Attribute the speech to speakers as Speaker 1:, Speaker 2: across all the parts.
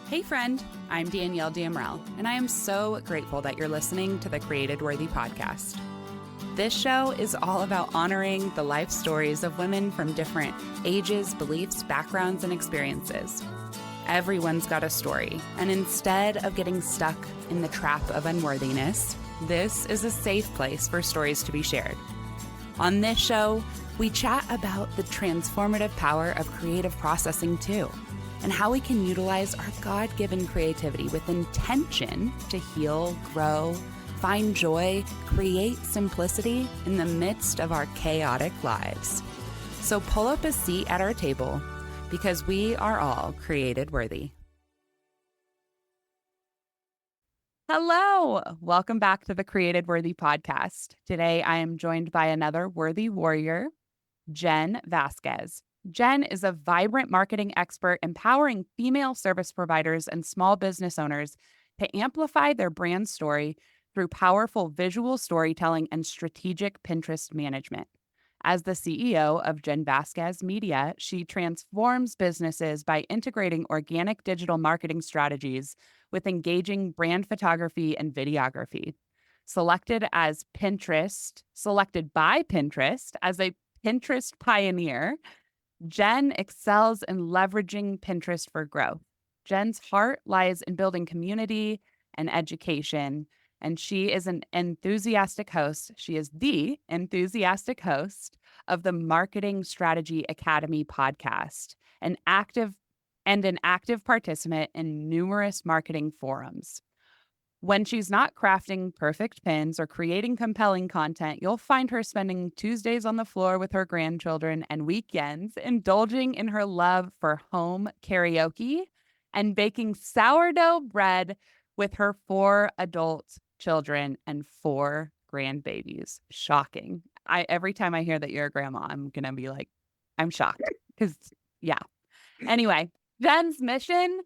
Speaker 1: Hey friend, I'm Danielle Damrell, and I am so grateful that you're listening to the Created Worthy podcast. This show is all about honoring the life stories of women from different ages, beliefs, backgrounds, and experiences. Everyone's got a story, and instead of getting stuck in the trap of unworthiness, this is a safe place for stories to be shared. On this show, we chat about the transformative power of creative processing too, and how we can utilize our God-given creativity with intention to heal, grow, find joy, create simplicity in the midst of our chaotic lives. So pull up a seat at our table because we are all created worthy. Hello, welcome back to the Created Worthy podcast. Today I am joined by another worthy warrior, Jen Vazquez. Jen is a vibrant marketing expert empowering female service providers and small business owners to amplify their brand story through powerful visual storytelling and strategic Pinterest management. As the CEO of Jen Vazquez Media, she transforms businesses by integrating organic digital marketing strategies with engaging brand photography and videography. Selected by Pinterest as a Pinterest pioneer, Jen excels in leveraging Pinterest for growth. Jen's heart lies in building community and education, and she is an enthusiastic host. She is the enthusiastic host of the Marketing Strategy Academy podcast, an active participant in numerous marketing forums. When she's not crafting perfect pins or creating compelling content, you'll find her spending Tuesdays on the floor with her grandchildren and weekends indulging in her love for home karaoke and baking sourdough bread with her 4 adult children and 4 grandbabies. Shocking. Every time I hear that you're a grandma, I'm going to be like, I'm shocked because, yeah. Anyway, Jen's mission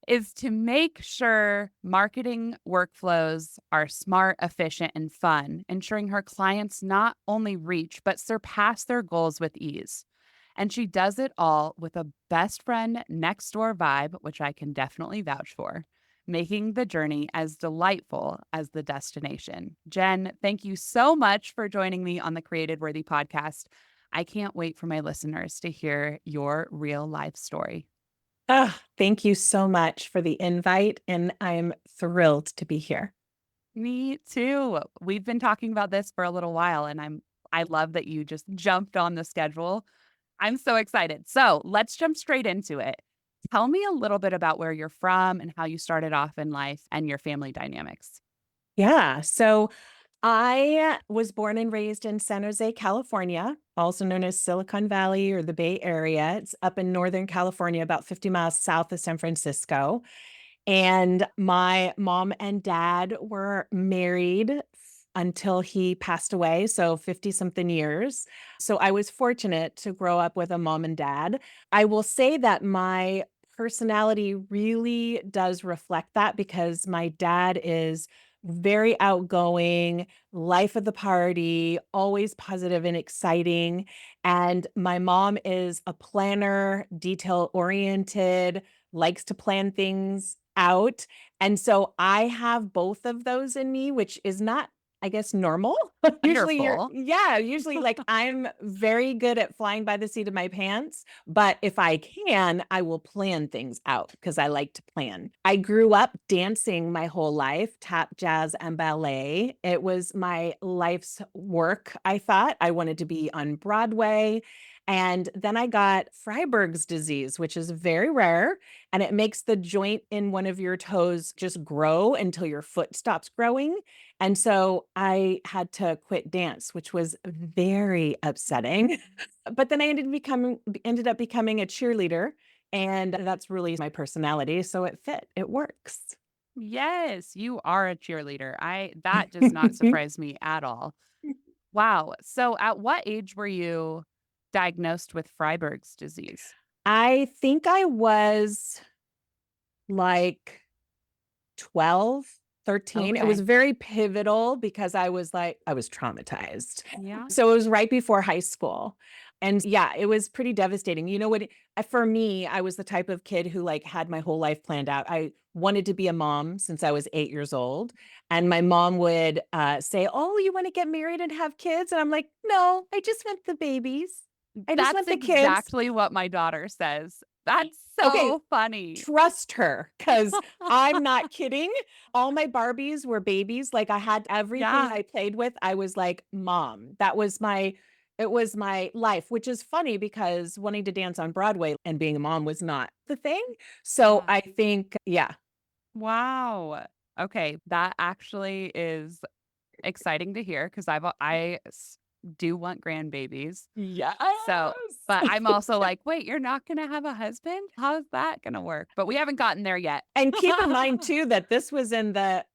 Speaker 1: is to make sure marketing workflows are smart, efficient, and fun, ensuring her clients not only reach, but surpass their goals with ease. And she does it all with a best friend next door vibe, which I can definitely vouch for, making the journey as delightful as the destination. Jen, thank you so much for joining me on the Created Worthy podcast. I can't wait for my listeners to hear your real life story.
Speaker 2: Oh, thank you so much for the invite, and I'm thrilled to be here.
Speaker 1: Me too. We've been talking about this for a little while, and I love that you just jumped on the schedule. I'm so excited. So let's jump straight into it. Tell me a little bit about where you're from and how you started off in life and your family dynamics.
Speaker 2: Yeah, so I was born and raised in San Jose, California, also known as Silicon Valley or the Bay Area. It's up in Northern California, about 50 miles south of San Francisco. And my mom and dad were married until he passed away, so 50 something years. So I was fortunate to grow up with a mom and dad. I will say that my personality really does reflect that because my dad is very outgoing, life of the party, always positive and exciting. And my mom is a planner, detail oriented, likes to plan things out. And so I have both of those in me, which is not, I guess, normal.
Speaker 1: Wonderful.
Speaker 2: Usually like I'm very good at flying by the seat of my pants, but if I can, I will plan things out because I like to plan. I grew up dancing my whole life, tap, jazz, and ballet. It was my life's work. I thought I wanted to be on Broadway. And then I got Freiberg's disease, which is very rare, and it makes the joint in one of your toes just grow until your foot stops growing. And so I had to quit dance, which was very upsetting. But then I ended up becoming a cheerleader, and that's really my personality, so it fit. It works.
Speaker 1: Yes, you are a cheerleader. That does not surprise me at all. Wow. So at what age were you diagnosed with Freiberg's disease?
Speaker 2: I think I was like 12, 13. It was
Speaker 1: Okay.
Speaker 2: very pivotal because I was traumatized.
Speaker 1: Yeah.
Speaker 2: So it was right before high school. And yeah, it was pretty devastating. You know what? For me, I was the type of kid who like had my whole life planned out. I wanted to be a mom since I was 8 years old. And my mom would say, "Oh, you want to get married and have kids?" And I'm like, "No, I just want the babies. I just
Speaker 1: That's
Speaker 2: want the kids."
Speaker 1: exactly what my daughter says. That's
Speaker 2: Okay,
Speaker 1: so funny.
Speaker 2: trust her, because I'm not kidding. All my Barbies were babies. Like I had everything
Speaker 1: Yeah.
Speaker 2: I played with. I was like, mom. It was my life, which is funny because wanting to dance on Broadway and being a mom was not the thing. So
Speaker 1: Yeah.
Speaker 2: I think, yeah.
Speaker 1: Wow. Okay, that actually is exciting to hear because do want grandbabies.
Speaker 2: Yes.
Speaker 1: So, but I'm also like, wait, you're not gonna have a husband? How's that gonna work? But we haven't gotten there yet.
Speaker 2: And keep in mind too that this was in the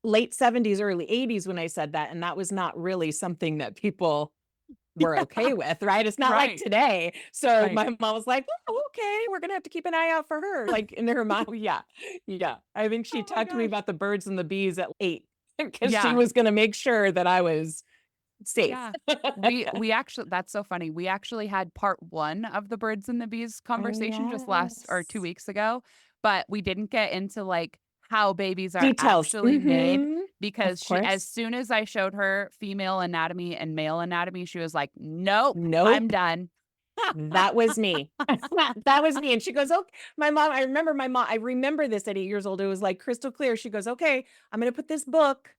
Speaker 2: late 70s, early 80s when I said that. And that was not really something that people were
Speaker 1: Yeah,
Speaker 2: okay with, right? It's not like
Speaker 1: right,
Speaker 2: today. So
Speaker 1: right.
Speaker 2: my mom was like, "Oh, okay, we're gonna have to keep an eye out for her." Like in her mind, yeah, yeah. I think she
Speaker 1: Oh my
Speaker 2: talked to me
Speaker 1: gosh.
Speaker 2: about the birds and the bees at 8 because she
Speaker 1: Yeah,
Speaker 2: was gonna make sure that I was safe.
Speaker 1: yeah. We actually that's so funny. We actually had part 1 of the birds and the bees
Speaker 2: Oh
Speaker 1: conversation just last or 2
Speaker 2: yes.
Speaker 1: weeks ago, but we didn't get into, like, how babies are
Speaker 2: Details.
Speaker 1: actually made
Speaker 2: Mhm. Of
Speaker 1: because she as
Speaker 2: course.
Speaker 1: soon as I showed her female anatomy and male anatomy, she was like, "Nope, I'm
Speaker 2: Nope.
Speaker 1: done."
Speaker 2: That was me. That was me. And she goes, "Okay." I remember this at 8 years old. It was like crystal clear. She goes, "Okay, I'm gonna put this book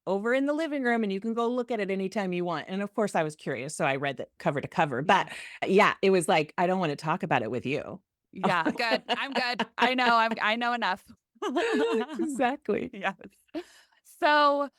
Speaker 2: over in the living room and you can go look at it anytime you want." And of course I was curious. So I read it cover to cover.
Speaker 1: Yeah.
Speaker 2: But yeah, it was like, I don't want to talk about it with you.
Speaker 1: Yeah, good. I'm good. I know enough.
Speaker 2: Exactly.
Speaker 1: Yes. So,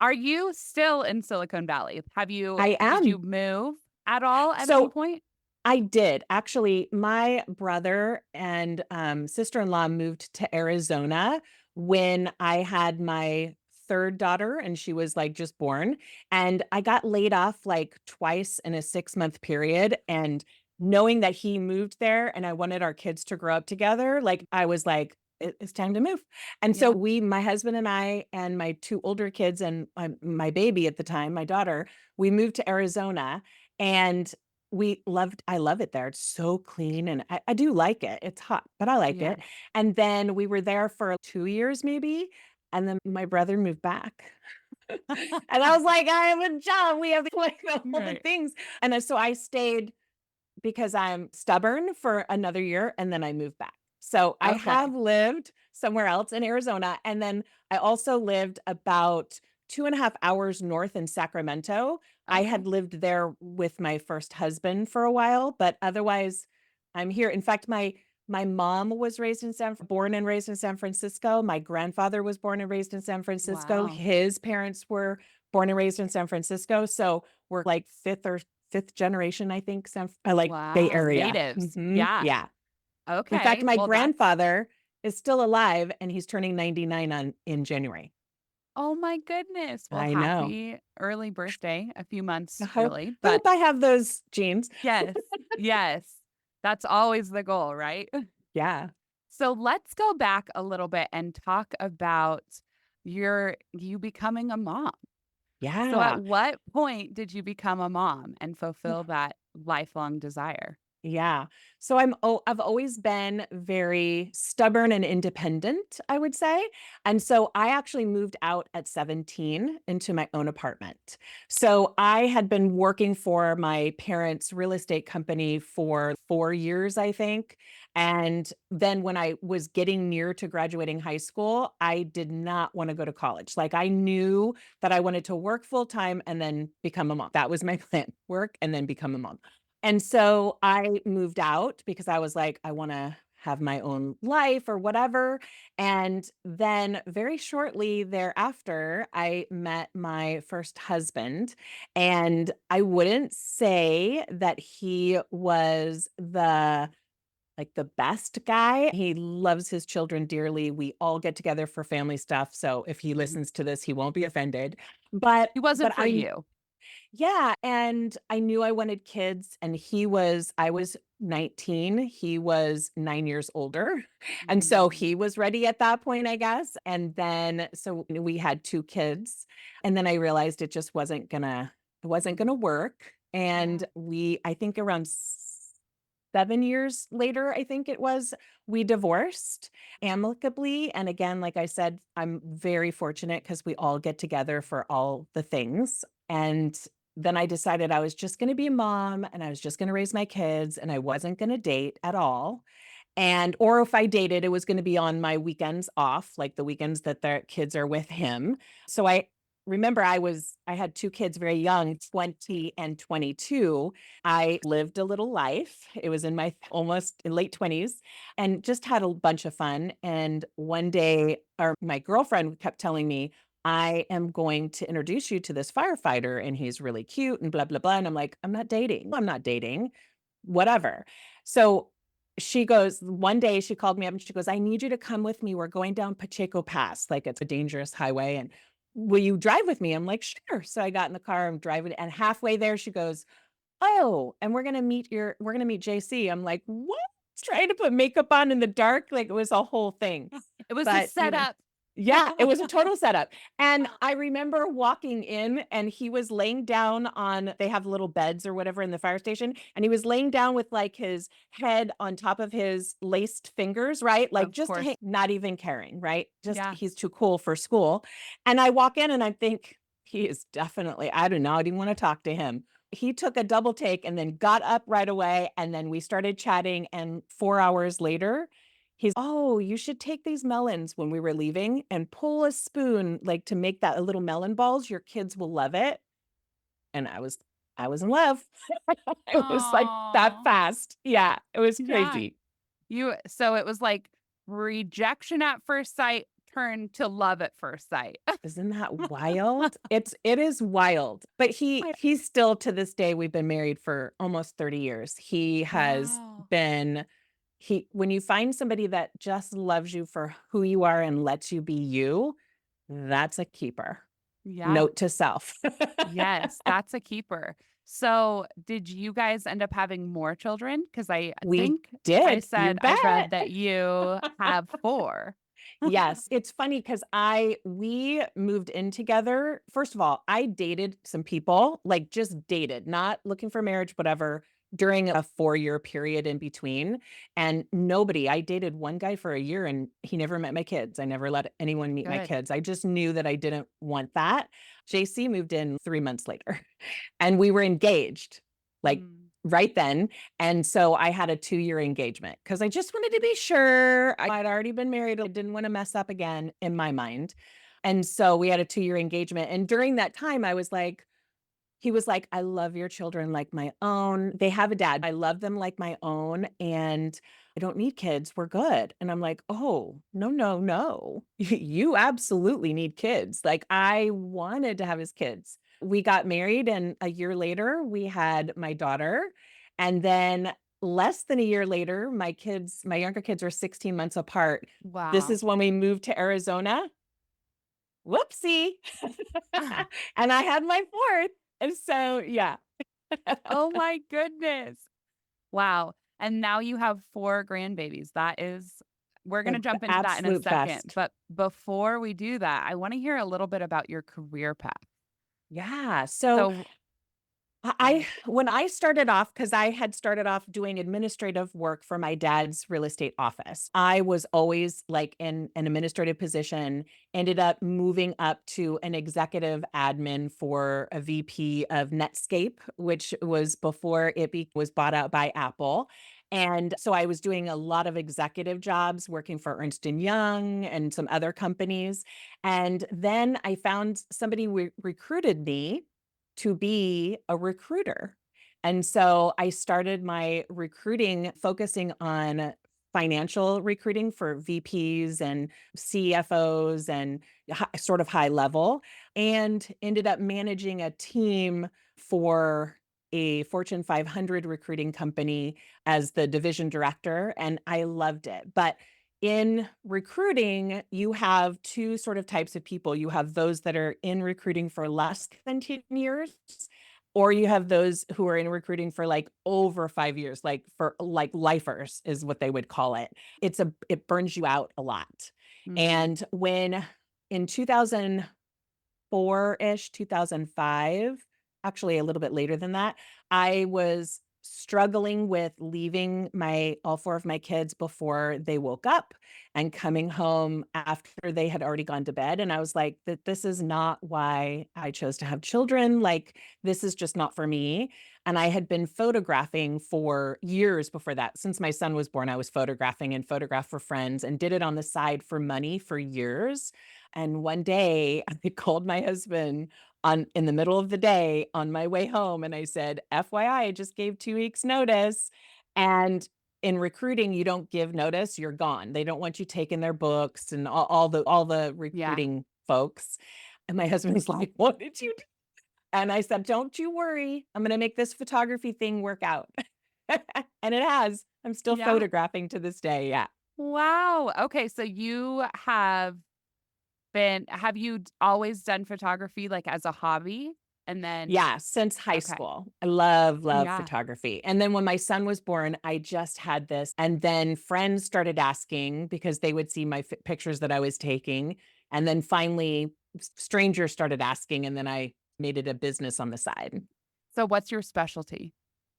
Speaker 1: are you still in Silicon Valley?
Speaker 2: I
Speaker 1: Did you
Speaker 2: am.
Speaker 1: move at all at any
Speaker 2: So
Speaker 1: point?
Speaker 2: I did. Actually, my brother and sister-in-law moved to Arizona when I had my third daughter and she was like just born. And I got laid off like twice in a 6-month period. And knowing that he moved there and I wanted our kids to grow up together, like I was like, It's time to move." And so
Speaker 1: Yeah.
Speaker 2: my husband and I and my two older kids and my baby at the time, my daughter, we moved to Arizona. And I love it there. It's so clean and I do like it. It's hot, but I like
Speaker 1: Yeah.
Speaker 2: it. And then we were there for 2 years maybe, and then my brother moved back. And I was like, "I have a job. We have like all the
Speaker 1: Right.
Speaker 2: things." And then so I stayed because I'm stubborn for another year and then I moved back. So I
Speaker 1: Okay.
Speaker 2: have lived somewhere else in Arizona. And then I also lived about 2.5 hours north in Sacramento. I
Speaker 1: Okay.
Speaker 2: had lived there with my first husband for a while, but otherwise I'm here. In fact, my mom was born and raised in San Francisco. My grandfather was born and raised in San Francisco.
Speaker 1: Wow.
Speaker 2: His parents were born and raised in San Francisco. So we're like fifth generation, I think, I like Bay
Speaker 1: Wow.
Speaker 2: Area.
Speaker 1: Natives.
Speaker 2: Mhm,
Speaker 1: Yeah.
Speaker 2: yeah. In fact,
Speaker 1: Okay.
Speaker 2: my
Speaker 1: Well, that's
Speaker 2: grandfather is still alive and he's turning 99 in January.
Speaker 1: oh my goodness. Well,
Speaker 2: I know.
Speaker 1: happy early birthday, a few months
Speaker 2: Hope
Speaker 1: early, but
Speaker 2: hope I have those genes.
Speaker 1: yes. Yes. That's always the goal, right?
Speaker 2: Yeah.
Speaker 1: So let's go back a little bit and talk about you becoming a mom. So at
Speaker 2: Yeah.
Speaker 1: what point did you become a mom and fulfill that lifelong desire?
Speaker 2: Yeah. So I've always been very stubborn and independent, I would say. And so I actually moved out at 17 into my own apartment. So I had been working for my parents' real estate company for 4 years, I think. And then when I was getting near to graduating high school, I did not want to go to college. Like I knew that I wanted to work full time and then become a mom. That was my plan. Work and then become a mom. And so I moved out because I was like, I want to have my own life or whatever. And then very shortly thereafter, I met my first husband. And I wouldn't say that he was the best guy. He loves his children dearly. We all get together for family stuff. So if he
Speaker 1: Mhm.
Speaker 2: listens to this, he won't be offended. But
Speaker 1: It wasn't for
Speaker 2: I
Speaker 1: you.
Speaker 2: yeah, and I knew I wanted kids and I was 19, he was 9 years older. And so
Speaker 1: Mm.
Speaker 2: he was ready at that point, I guess. And then so we had 2 kids. And then I realized it just wasn't gonna work. And
Speaker 1: Yeah.
Speaker 2: I think around 7 years later, I think it was, we divorced amicably. And again, like I said, I'm very fortunate because we all get together for all the things. And then I decided I was just going to be a mom and I was just going to raise my kids and I wasn't going to date at all. And or if I dated, it was gonna be on my weekends off, like the weekends that the kids are with him. So I remember I had 2 kids very young, 20 and 22. I lived a little life. It was in my almost late 20s and just had a bunch of fun. And one day, or my girlfriend kept telling me, "I am going to introduce you to this firefighter, and he's really cute and blah, blah, blah." And I'm like, "I'm not dating. I'm not dating." Whatever. So she goes, one day she called me up and she goes, "I need you to come with me. We're going down Pacheco Pass. Like it's a dangerous highway. And will you drive with me?" I'm like, "Sure." So I got in the car, I'm driving, and halfway there she goes, "Oh, and we're gonna meet JC." I'm like, "What?" Trying to put makeup on in the dark. Like it was a whole thing.
Speaker 1: It was a
Speaker 2: But
Speaker 1: setup.
Speaker 2: yeah, it was a total setup. And I remember walking in and he was laying down on, they have little beds or whatever in the fire station, and he was laying down with like his head on top of his laced fingers, right? Like
Speaker 1: Of
Speaker 2: just
Speaker 1: course.
Speaker 2: not even caring, right? Just
Speaker 1: Yeah.
Speaker 2: he's too cool for school. And I walk in and I think he is definitely, I don't know, I didn't want to talk to him. He took a double take and then got up right away and then we started chatting and 4 hours later "Oh, you should take these melons," when we were leaving, "and pull a spoon, like, to make that little melon balls. Your kids will love it." And I was in love. It was, like, that
Speaker 1: Oh,
Speaker 2: fast. Yeah, it was
Speaker 1: yeah.
Speaker 2: crazy.
Speaker 1: So it was like rejection at first sight turned to love at first sight.
Speaker 2: Isn't that wild? It is wild, but he's still to this day we've been married for almost 30 years. He has
Speaker 1: Wow.
Speaker 2: been when you find somebody that just loves you for who you are and lets you be you, that's a keeper.
Speaker 1: Yeah.
Speaker 2: Note to self.
Speaker 1: Yes, that's a keeper. So, did you guys end up having more children? Because I
Speaker 2: We
Speaker 1: think
Speaker 2: did, you
Speaker 1: I
Speaker 2: bet.
Speaker 1: read that you have 4.
Speaker 2: Yes, it's funny because we moved in together. First of all, I dated some people, like, just dated, not looking for marriage, whatever, during a 4-year period in between, and I dated one guy for a year, and he never met my kids. I never let anyone meet my
Speaker 1: Good.
Speaker 2: kids. I just knew that I didn't want that. JC moved in 3 months later, and we were engaged, like,
Speaker 1: Mm,
Speaker 2: right then. And so I had a 2-year engagement because I just wanted to be sure. I'd already been married. I didn't want to mess up again in my mind. And so we had a 2-year engagement. And during that time, he was like, "I love your children like my own. They have a dad. I love them like my own. And I don't need kids. We're good." And I'm like, "Oh, no, no, no. You absolutely need kids." Like I wanted to have his kids. We got married, and a year later, we had my daughter. And then less than a year later, my younger kids are 16 months apart. This
Speaker 1: wow.
Speaker 2: is when we moved to Arizona. Whoopsie. And I had my fourth. And so, yeah.
Speaker 1: Oh my goodness. Wow. And now you have 4 grandbabies. We're going to
Speaker 2: The
Speaker 1: jump into that in a
Speaker 2: absolute
Speaker 1: second.
Speaker 2: best.
Speaker 1: But before we do that, I want to hear a little bit about your career path.
Speaker 2: Yeah. So
Speaker 1: So, go
Speaker 2: I
Speaker 1: ahead.
Speaker 2: when I started off, because I had started off doing administrative work for my dad's real estate office. I was always like in an administrative position, ended up moving up to an executive admin for a VP of Netscape, which was before was bought out by Apple. And so I was doing a lot of executive jobs working for Ernst and Young and some other companies. And then I found somebody recruited me to be a recruiter. And so I started my recruiting focusing on financial recruiting for VPs and CFOs and sort of high level, and ended up managing a team for a Fortune 500 recruiting company as the division director. And I loved it. But in recruiting, you have two sort of types of people. You have those that are in recruiting for less than 10 years, or you have those who are in recruiting for like over 5 years, like for like lifers is what they would call it. It burns you out a lot.
Speaker 1: Mm,
Speaker 2: And when in 2004-ish, 2005, actually a little bit later than that. I was struggling with leaving my all 4 of my kids before they woke up and coming home after they had already gone to bed, and I was like, "That this is not why I chose to have children, like, this is just not for me." And I had been photographing for years before that. Since my son was born, I was photographing and photographed for friends and did it on the side for money for years. And one day, I called my husband on in the middle of the day on my way home, and I said, "FYI, I just gave 2 weeks notice." And in recruiting, you don't give notice, you're gone. They don't want you taking their books and all the
Speaker 1: Yeah.
Speaker 2: recruiting folks. And my husband was like, "What did you do?" And I said, "Don't you worry. I'm gonna make this photography thing work out." And it has. I'm still
Speaker 1: Yeah.
Speaker 2: photographing to this day, yeah.
Speaker 1: Wow. Okay, so have you always done photography, like, as a hobby? And then
Speaker 2: Yeah, since high
Speaker 1: okay.
Speaker 2: school. I love
Speaker 1: Yeah.
Speaker 2: photography. And then when my son was born, I just had this, and then friends started asking because they would see my pictures that I was taking, and then finally strangers started asking, and then I made it a business on the side.
Speaker 1: So what's your specialty?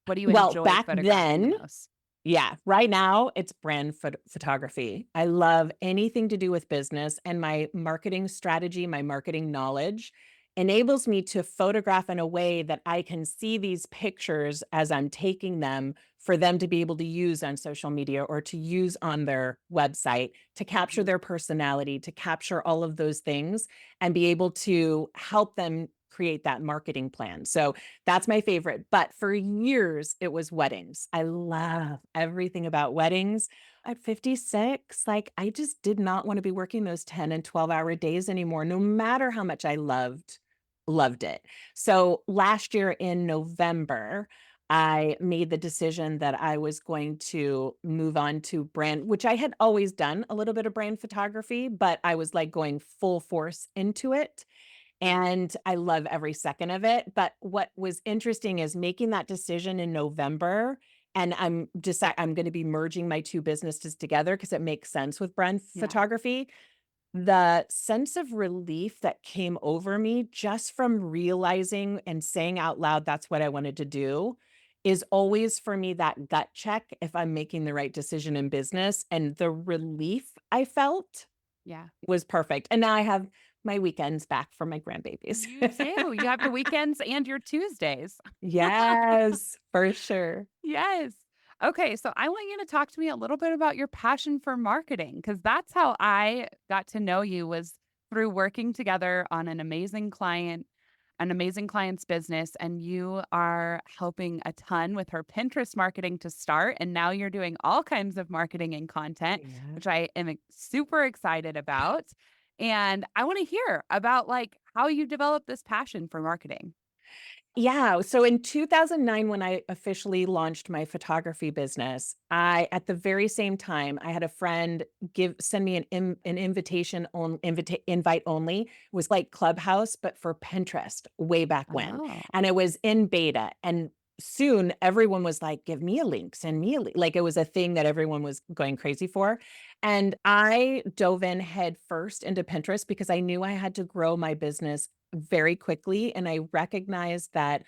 Speaker 1: What do you
Speaker 2: Well,
Speaker 1: enjoy
Speaker 2: back
Speaker 1: photographing the
Speaker 2: then,
Speaker 1: most?
Speaker 2: yeah, right now it's brand photography. I love anything to do with business, and my marketing strategy, my marketing knowledge enables me to photograph in a way that I can see these pictures as I'm taking them for them to be able to use on social media or to use on their website to capture
Speaker 1: Mhm.
Speaker 2: their personality, to capture all of those things and be able to help them create that marketing plan. So that's my favorite, but for years, it was weddings. I love everything about weddings. At 56, like, I just did not wanna be working those 10 and 12-hour days anymore, no matter how much I loved it. So, last year in November, I made the decision that I was going to move on to brand, which I had always done a little bit of brand photography, but I was, like, going full force into it, and I love every second of it. But what was interesting is making that decision in November, and I'm gonna be merging my 2 businesses together because it makes sense with brand
Speaker 1: Yeah.
Speaker 2: photography. The sense of relief that came over me just from realizing and saying out loud that's what I wanted to do is always for me that gut check if I'm making the right decision in business, and the relief I felt
Speaker 1: Yeah.
Speaker 2: was perfect, and now I have my weekends back for my grandbabies.
Speaker 1: You do. You have your weekends and your Tuesdays.
Speaker 2: Yes, for sure.
Speaker 1: Yes. Okay, so I want you to talk to me a little bit about your passion for marketing because that's how I got to know you was through working together on an amazing client's business, and you are helping a ton with her Pinterest marketing to start, and now you're doing all kinds of marketing and content,
Speaker 2: Yeah.
Speaker 1: which I am super excited about. And I want to hear about like how you developed this passion for marketing.
Speaker 2: Yeah, so in 2009 when I officially launched my photography business, I at the very same time, I had a friend give send me an invitation on invite only. It was like Clubhouse, but for Pinterest way back when.
Speaker 1: Oh.
Speaker 2: And it was in beta, and soon everyone was like, "Give me a link, send me a link." Like, it was a thing that everyone was going crazy for. And I dove in head first into Pinterest because I knew I had to grow my business very quickly, and I recognized that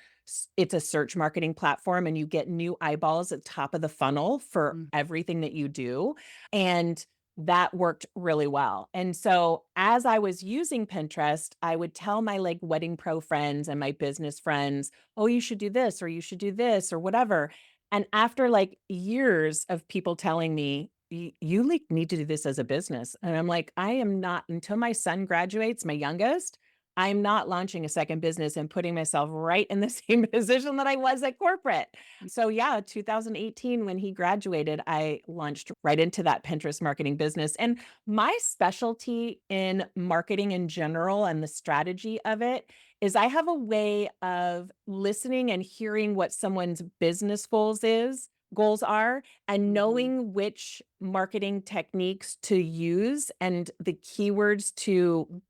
Speaker 2: it's a search marketing platform and you get new eyeballs at top of the funnel for
Speaker 1: Mm.
Speaker 2: everything that you do, and that worked really well. And so as I was using Pinterest, I would tell my, like, wedding pro friends and my business friends, "Oh, you should do this or you should do this," or whatever. And after, like, years of people telling me, You like, need to do this as a business." And I'm like, "I am not until my son graduates, my youngest, I'm not launching a second business and putting myself right in the same position that I was at corporate." So yeah, 2018 when he graduated, I launched right into that Pinterest marketing business. And my specialty in marketing in general and the strategy of it is I have a way of listening and hearing what someone's business goals are, and
Speaker 1: Mhm.
Speaker 2: knowing which marketing techniques to use and the keywords to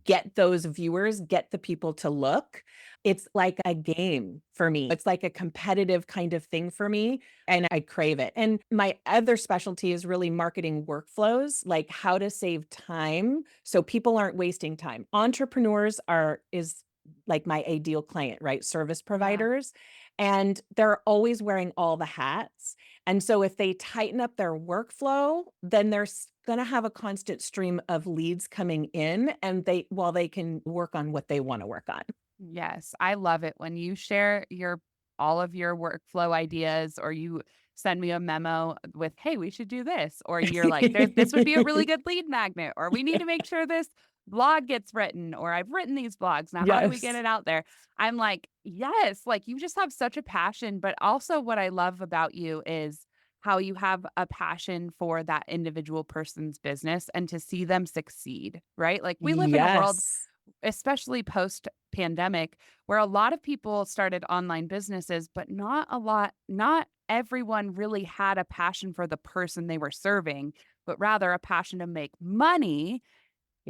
Speaker 2: get those viewers, get the people to look. It's like a game for me. It's like a competitive kind of thing for me, and I crave it. And my other specialty is really marketing workflows, like how to save time so people aren't wasting time. Entrepreneurs are is like my ideal client, right? Service
Speaker 1: Yeah.
Speaker 2: providers. And they're always wearing all the hats. And so if they tighten up their workflow, then they're going to have a constant stream of leads coming in and while they can work on what they want to work on.
Speaker 1: Yes, I love it when you share your all of your workflow ideas or you send me a memo with, "Hey, we should do this," or you're like, this would be a really good lead magnet," or "We need to make sure this blog gets written," or "I've written these blogs. Now how do we get
Speaker 2: Yes.
Speaker 1: it out there?" I'm like, "Yes," like you just have such a passion, but also what I love about you is how you have a passion for that individual person's business and to see them succeed, right? Like we live in a world,
Speaker 2: Yes.
Speaker 1: especially post pandemic, where a lot of people started online businesses, but not everyone really had a passion for the person they were serving, but rather a passion to make money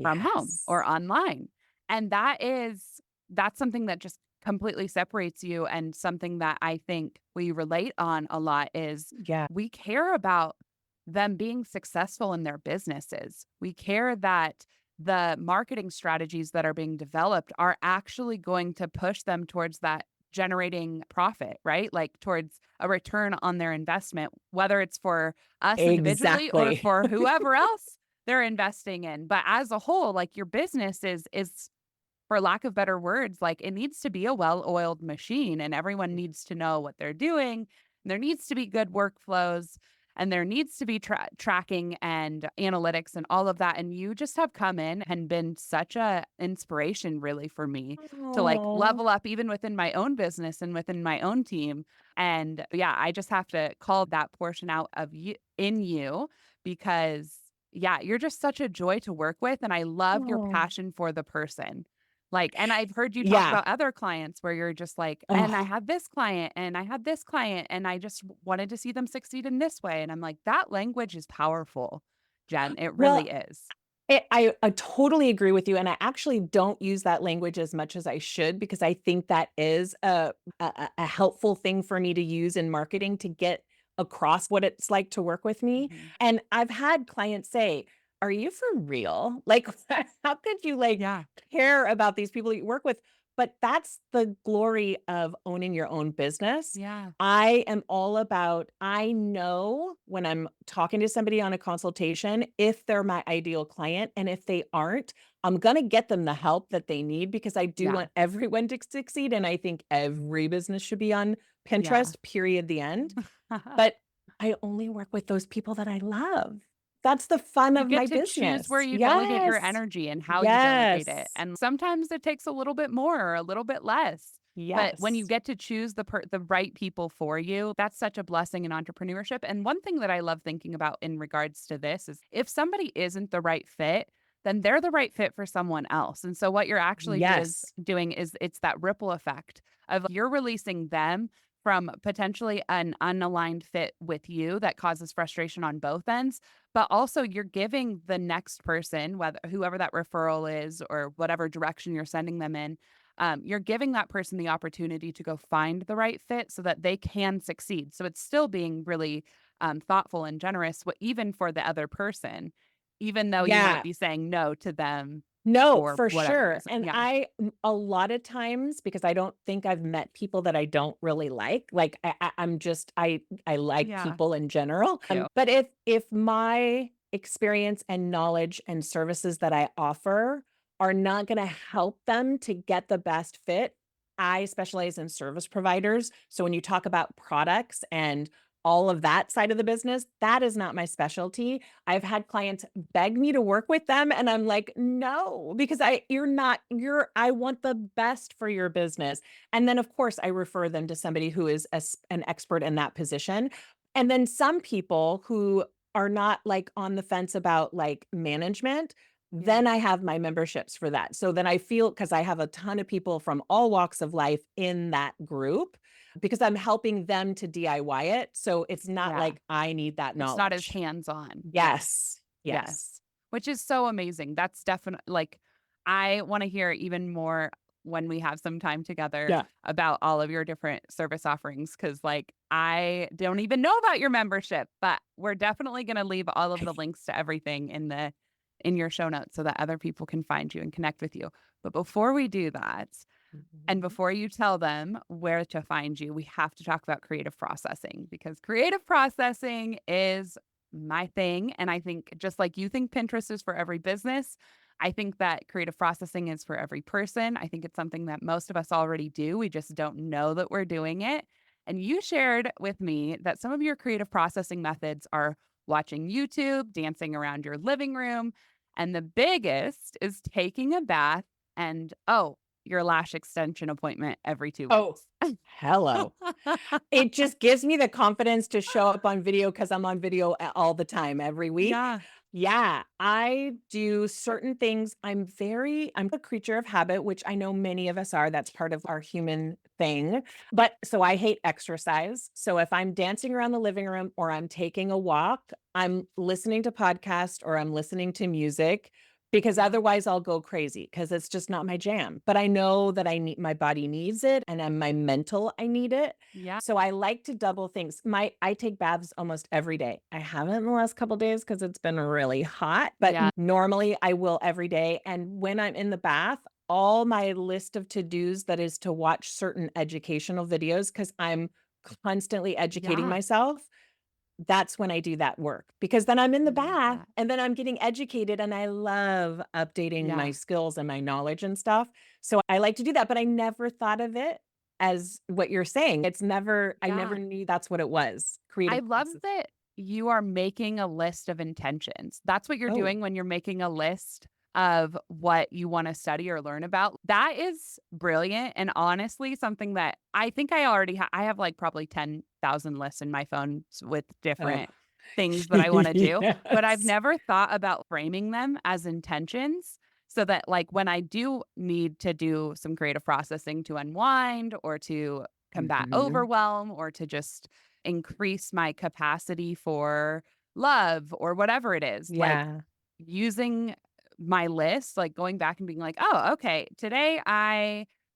Speaker 1: from home
Speaker 2: Yes.
Speaker 1: or online. And that's something that just completely separates you, and something that I think we relate on a lot is
Speaker 2: Yeah.
Speaker 1: we care about them being successful in their businesses. We care that the marketing strategies that are being developed are actually going to push them towards that generating profit, right? Like towards a return on their investment, whether it's for us individually or
Speaker 2: Exactly.
Speaker 1: for whoever else they're investing in. But as a whole, like your business is for lack of better words, like it needs to be a well-oiled machine and everyone needs to know what they're doing. And there needs to be good workflows and there needs to be tracking and analytics and all of that. And you just have come in and been such a inspiration really for me to like
Speaker 2: Oh.
Speaker 1: level up even within my own business and within my own team. And yeah, I just have to call that portion out of you in you because yeah, you're just such a joy to work with and I love your
Speaker 2: Oh.
Speaker 1: passion for the person. Like, and I've heard you talk
Speaker 2: Yeah.
Speaker 1: about other clients where you're just like, and I
Speaker 2: Oh,
Speaker 1: had this client and I had this client and I just wanted to see them succeed in this way. And I'm like, that language is powerful, Jen. It
Speaker 2: well,
Speaker 1: really is.
Speaker 2: I totally agree with you, and I actually don't use that language as much as I should because I think that is a helpful thing for me to use in marketing to get across what it's like to work with me.
Speaker 1: Mhm.
Speaker 2: And I've had clients say, "Are you for real? Like, how could you like
Speaker 1: Yeah.
Speaker 2: care about these people you work with?" But that's the glory of owning your own business.
Speaker 1: Yeah.
Speaker 2: I know when I'm talking to somebody on a consultation if they're my ideal client. And if they aren't, I'm going to get them the help that they need because I do
Speaker 1: Yeah.
Speaker 2: want everyone to succeed. And I think every business should be on
Speaker 1: Yeah.
Speaker 2: Pinterest, period, the end. But I only work with those people that I love. That's the fun
Speaker 1: You
Speaker 2: of
Speaker 1: get
Speaker 2: my
Speaker 1: to choose where
Speaker 2: business.
Speaker 1: you delegate your
Speaker 2: Yes.
Speaker 1: energy and how you delegate it.
Speaker 2: Yes.
Speaker 1: And sometimes it takes a little bit more or a little bit less. But when you
Speaker 2: Yes.
Speaker 1: get to choose the right people for you, that's such a blessing in entrepreneurship. And one thing that I love thinking about in regards to this is if somebody isn't the right fit, then they're the right fit for someone else. And so what you're actually
Speaker 2: Yes.
Speaker 1: doing is it's that ripple effect of you're releasing them from potentially an unaligned fit with you that causes frustration on both ends, but also you're giving the next person, whether whoever that referral is or whatever direction you're sending them in, you're giving that person the opportunity to go find the right fit so that they can succeed. So it's still being really thoughtful and generous, even for the other person, even though you might
Speaker 2: Yeah.
Speaker 1: be saying no to them
Speaker 2: No,
Speaker 1: for
Speaker 2: for
Speaker 1: whatever
Speaker 2: sure,
Speaker 1: reason.
Speaker 2: and
Speaker 1: Yeah.
Speaker 2: a lot of times, because I don't think I've met people that I don't really like, I'm just I like
Speaker 1: Yeah.
Speaker 2: people in general,
Speaker 1: You.
Speaker 2: but if my experience and knowledge and services that I offer are not gonna help them to get the best fit, I specialize in service providers, so when you talk about products and all of that side of the business, that is not my specialty. I've had clients beg me to work with them and I'm like, "No, because I want the best for your business." And then of course, I refer them to somebody who is an expert in that position. And then some people who are not like on the fence about like management,
Speaker 1: Yeah.
Speaker 2: then I have my memberships for that. So then I feel because I have a ton of people from all walks of life in that group because I'm helping them to DIY it. So it's not
Speaker 1: Yeah.
Speaker 2: like I need that
Speaker 1: It's not as
Speaker 2: knowledge.
Speaker 1: hands-on. Yes.
Speaker 2: Yes. Yes.
Speaker 1: Yes. Which is so amazing. That's definitely like I wanna hear even more when we have some time together
Speaker 2: Yeah.
Speaker 1: about all of your different service offerings because, like, I don't even know about your membership, but we're definitely gonna leave all of the links to everything in your show notes so that other people can find you and connect with you. But before we do that, And
Speaker 2: Mhm.
Speaker 1: before you tell them where to find you, we have to talk about creative processing because creative processing is my thing. And I think just like you think Pinterest is for every business, I think that creative processing is for every person. I think it's something that most of us already do. We just don't know that we're doing it. And you shared with me that some of your creative processing methods are watching YouTube, dancing around your living room, and the biggest is taking a bath and, oh, your lash extension appointment every 2
Speaker 2: Oh,
Speaker 1: weeks.
Speaker 2: hello. It just gives me the confidence to show up on video because 'cause I'm on video all the time, every week.
Speaker 1: Yeah,
Speaker 2: Yeah, I do certain things. I'm a creature of habit, which I know many of us are. That's part of our human thing. But so I hate exercise. So if I'm dancing around the living room or I'm taking a walk, I'm listening to podcast or I'm listening to music because
Speaker 1: yeah,
Speaker 2: otherwise I'll go crazy because it's just not my jam. But I know that my body needs it and my mental I need it.
Speaker 1: yeah,
Speaker 2: So I like to double things. I take baths almost every day. I haven't in the last couple days because it's been really hot, but
Speaker 1: yeah,
Speaker 2: normally I will every day. And when I'm in the bath, all my list of to-dos that is to watch certain educational videos because I'm constantly educating
Speaker 1: yeah.
Speaker 2: myself. That's when I do that work because then I'm in
Speaker 1: I
Speaker 2: the
Speaker 1: love
Speaker 2: bath
Speaker 1: that.
Speaker 2: and then I'm getting educated and I love updating my
Speaker 1: Yeah,
Speaker 2: skills and my knowledge and stuff. So I like to do that, but I never thought of it as what you're saying. I never
Speaker 1: yeah.
Speaker 2: knew that's what it was.
Speaker 1: I
Speaker 2: Creative
Speaker 1: love
Speaker 2: process.
Speaker 1: that you are making a list of intentions. That's what you're
Speaker 2: Oh,
Speaker 1: doing when you're making a list of what you want to study or learn about. That is brilliant and honestly something that I think I already I have like probably 10,000 lists in my phone with
Speaker 2: oh.
Speaker 1: different things that I want to do, but I've
Speaker 2: Yes.
Speaker 1: never thought about framing them as intentions so that like when I do need to do some creative processing to unwind or to combat
Speaker 2: Mhm.
Speaker 1: overwhelm or to just increase my capacity for love or whatever it is, like
Speaker 2: Yeah.
Speaker 1: using my list, like going back and being like, "Oh, okay, today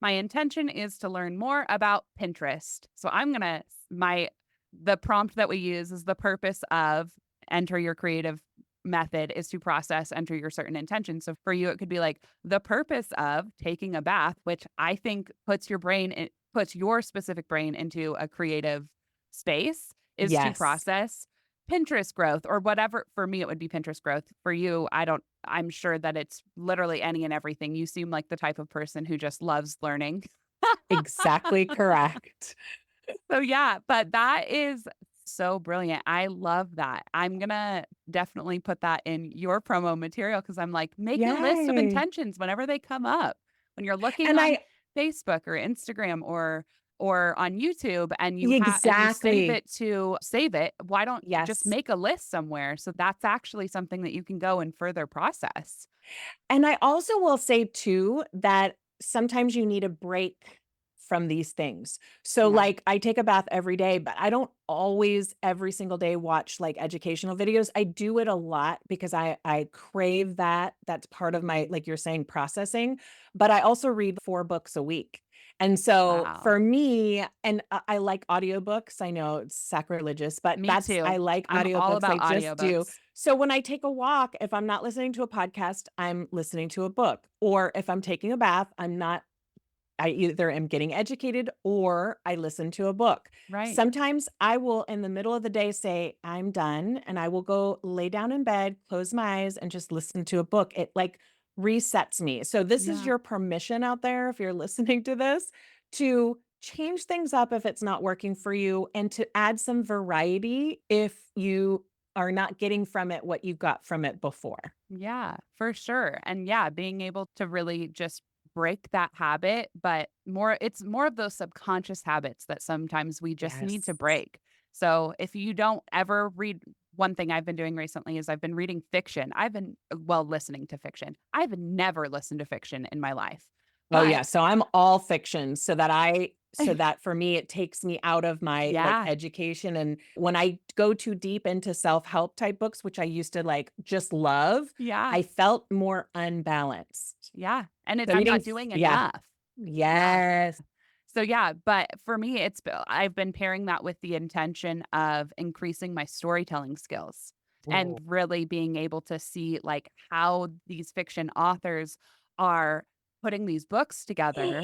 Speaker 1: my intention is to learn more about Pinterest." So I'm going to my the prompt that we use is the purpose of enter your creative method is to process enter your certain intentions. So for you it could be like the purpose of taking a bath, which I think puts your specific brain into a creative space is to
Speaker 2: Yes.
Speaker 1: process Pinterest growth or whatever. For me, it would be Pinterest growth. For you, I'm sure that it's literally any and everything. You seem like the type of person who just loves learning.
Speaker 2: Exactly correct.
Speaker 1: So, yeah, but that is so brilliant. I love that. I'm going to definitely put that in your promo material because I'm like, make a list of
Speaker 2: Yay.
Speaker 1: intentions whenever they come up. When you're looking
Speaker 2: And
Speaker 1: on
Speaker 2: I
Speaker 1: Facebook or Instagram or on YouTube and you
Speaker 2: exactly.
Speaker 1: save it, why don't you just
Speaker 2: Yes.
Speaker 1: make a list somewhere? So that's actually something that you can go and further process.
Speaker 2: And I also will say too that sometimes you need a break from these things. So
Speaker 1: Yeah.
Speaker 2: like I take a bath every day, but I don't always every single day watch like educational videos. I do it a lot because I crave that. That's part of my
Speaker 1: Mhm.
Speaker 2: like you're saying processing, but I also read 4 books a week. And so
Speaker 1: Wow.
Speaker 2: for me and I like audiobooks. I know it's sacrilegious, but
Speaker 1: Me
Speaker 2: that's I
Speaker 1: too.
Speaker 2: like
Speaker 1: I'm all
Speaker 2: audiobooks. I
Speaker 1: about
Speaker 2: just do.
Speaker 1: audiobooks.
Speaker 2: So when I take a walk, if I'm not listening to a podcast, I'm listening to a book. Or if I'm taking a bath, I either am getting educated or I listen to a book.
Speaker 1: Right.
Speaker 2: Sometimes I will, in the middle of the day, say, I'm done. And I will go lay down in bed, close my eyes, and just listen to a book. It like resets me. So, this is
Speaker 1: Yeah.
Speaker 2: your permission out there, if you're listening to this, to change things up if it's not working for you and to add some variety if you are not getting from it what you got from it before.
Speaker 1: Yeah, for sure. And yeah, being able to really just break that habit, but it's more of those subconscious habits that sometimes we just need to
Speaker 2: Yes.
Speaker 1: break. So if you don't ever read one thing I've been doing recently is I've been reading fiction. Listening to fiction. I've never listened to fiction in my life.
Speaker 2: Oh, yeah,
Speaker 1: But
Speaker 2: so I'm all fiction so that for me, it takes me out of my, like,
Speaker 1: yeah,
Speaker 2: education, and when I go too deep into self-help type books, which I used to, like, just love,
Speaker 1: yeah,
Speaker 2: I felt more unbalanced.
Speaker 1: yeah. And it's
Speaker 2: So
Speaker 1: I'm
Speaker 2: reading
Speaker 1: not
Speaker 2: f
Speaker 1: doing
Speaker 2: yeah.
Speaker 1: enough. Yeah.
Speaker 2: Yes.
Speaker 1: So yeah, but for me, I've been pairing that with the intention of increasing my storytelling skills
Speaker 2: Oh,
Speaker 1: and really being able to see like how these fiction authors are. putting these books together in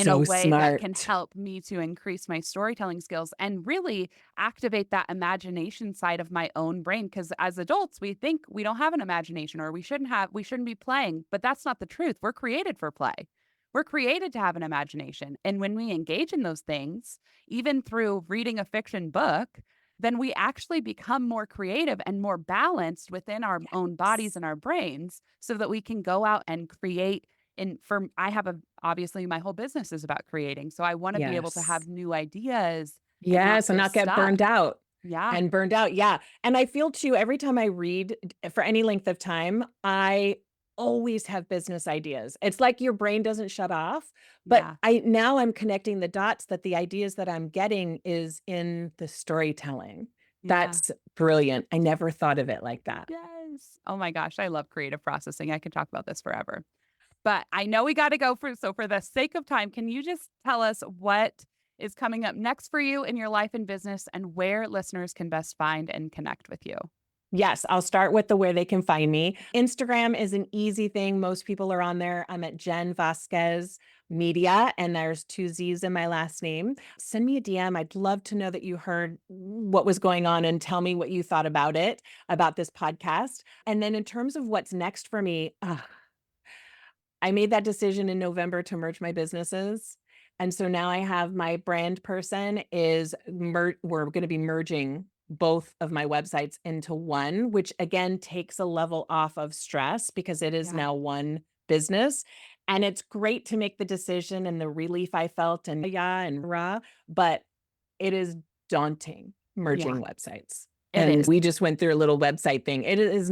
Speaker 1: a
Speaker 2: So
Speaker 1: way that can
Speaker 2: smart.
Speaker 1: help me to increase my storytelling skills and really activate that imagination side of my own brain. Because as adults, we think we don't have an imagination or we shouldn't be playing, but that's not the truth. We're created for play. We're created to have an imagination. And when we engage in those things, even through reading a fiction book, then we actually become more creative and more balanced within our own bodies
Speaker 2: Yes.
Speaker 1: and our brains so that we can go out and create. And for I have a obviously my whole business is about creating. So I want to be able to
Speaker 2: Yes.
Speaker 1: have new ideas and not
Speaker 2: Yes, and
Speaker 1: get
Speaker 2: not get
Speaker 1: stuck.
Speaker 2: burned out.
Speaker 1: Yeah.
Speaker 2: And burned out, yeah. And I feel too, every time I read for any length of time, I always have business ideas. It's like your brain doesn't shut off, but
Speaker 1: Yeah.
Speaker 2: I'm connecting the dots that the ideas that I'm getting is in the storytelling.
Speaker 1: Yeah.
Speaker 2: That's brilliant. I never thought of it like that.
Speaker 1: Yes. Oh my gosh, I love creative processing. I could talk about this forever. But I know we got to go for the sake of time, can you just tell us what is coming up next for you in your life and business and where listeners can best find and connect with you?
Speaker 2: Yes, I'll start with the where they can find me. Instagram is an easy thing. Most people are on there. I'm at Jen Vasquez Media, and there's two Z's in my last name. Send me a DM. I'd love to know that you heard what was going on and tell me what you thought about it, about this podcast. And then in terms of what's next for me, I made that decision in November to merge my businesses. And so now I have my brand person we're going to be merging both of my websites into one, which again takes a level off of stress because it is
Speaker 1: Yeah.
Speaker 2: now one business. And it's great to make the decision and the relief I felt and yeah and rah, but it is daunting
Speaker 1: Yeah,
Speaker 2: merging websites.
Speaker 1: it
Speaker 2: And
Speaker 1: is.
Speaker 2: we just went through a little website thing. It's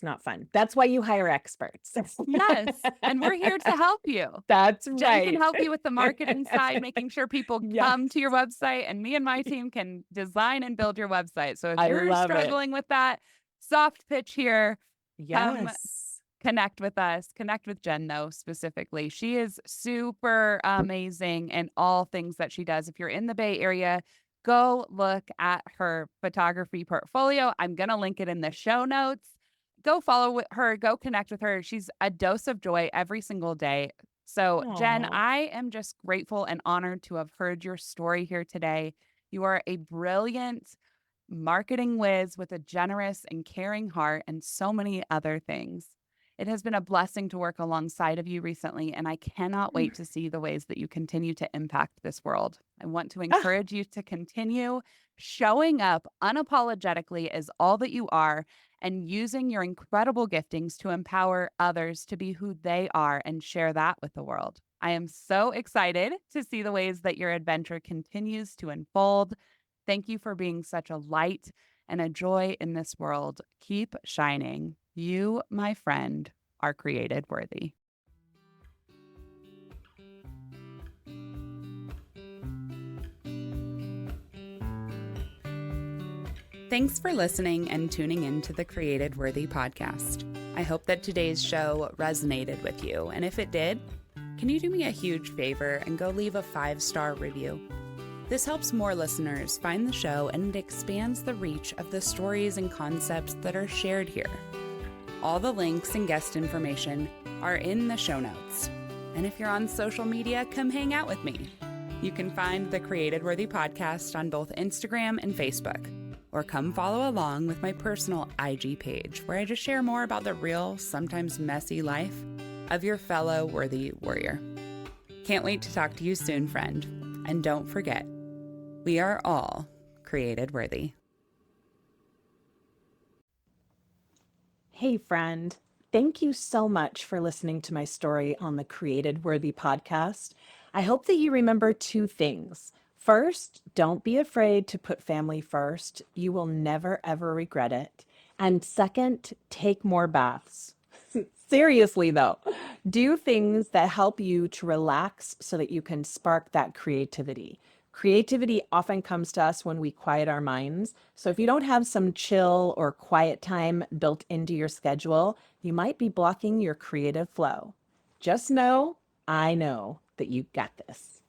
Speaker 2: not fun. That's why you hire experts.
Speaker 1: Yes, and we're here to help you.
Speaker 2: That's
Speaker 1: Jen can
Speaker 2: right.
Speaker 1: help you with the marketing side, making sure people
Speaker 2: Yes,
Speaker 1: come to your website, and me and my team can design and build your website. So if
Speaker 2: I
Speaker 1: you're
Speaker 2: love it.
Speaker 1: struggling with that, soft pitch here, come
Speaker 2: Yes.
Speaker 1: connect with us. Connect with Jen, though, specifically. She is super amazing in all things that she does. If you're in the Bay Area, go look at her photography portfolio. I'm going to link it in the show notes. Go follow her, go connect with her. She's a dose of joy every single day. So, Jen,
Speaker 2: Aw.
Speaker 1: I am just grateful and honored to have heard your story here today. You are a brilliant marketing whiz with a generous and caring heart and so many other things. It has been a blessing to work alongside of you recently, and I cannot wait to see the ways that you continue to impact this world. I want to
Speaker 2: Ah,
Speaker 1: encourage you to continue showing up unapologetically as all that you are and using your incredible giftings to empower others to be who they are and share that with the world. I am so excited to see the ways that your adventure continues to unfold. Thank you for being such a light and a joy in this world. Keep shining. You, my friend, are created worthy. Thanks for listening and tuning in to the Created Worthy podcast. I hope that today's show resonated with you. And if it did, can you do me a huge favor and go leave a 5-star review? This helps more listeners find the show and it expands the reach of the stories and concepts that are shared here. All the links and guest information are in the show notes. And if you're on social media, come hang out with me. You can find the Created Worthy podcast on both Instagram and Facebook, or come follow along with my personal IG page where I just share more about the real, sometimes messy life of your fellow worthy warrior. Can't wait to talk to you soon, friend. And don't forget, we are all created worthy.
Speaker 2: hey, friend. Thank you so much for listening to my story on the Created Worthy podcast. I hope that you remember two things. First, don't be afraid to put family first. You will never, ever regret it. And second, take more baths. Seriously, though, do things that help you to relax so that you can spark that creativity. Creativity often comes to us when we quiet our minds. So if you don't have some chill or quiet time built into your schedule, you might be blocking your creative flow. Just know, I know that you got this.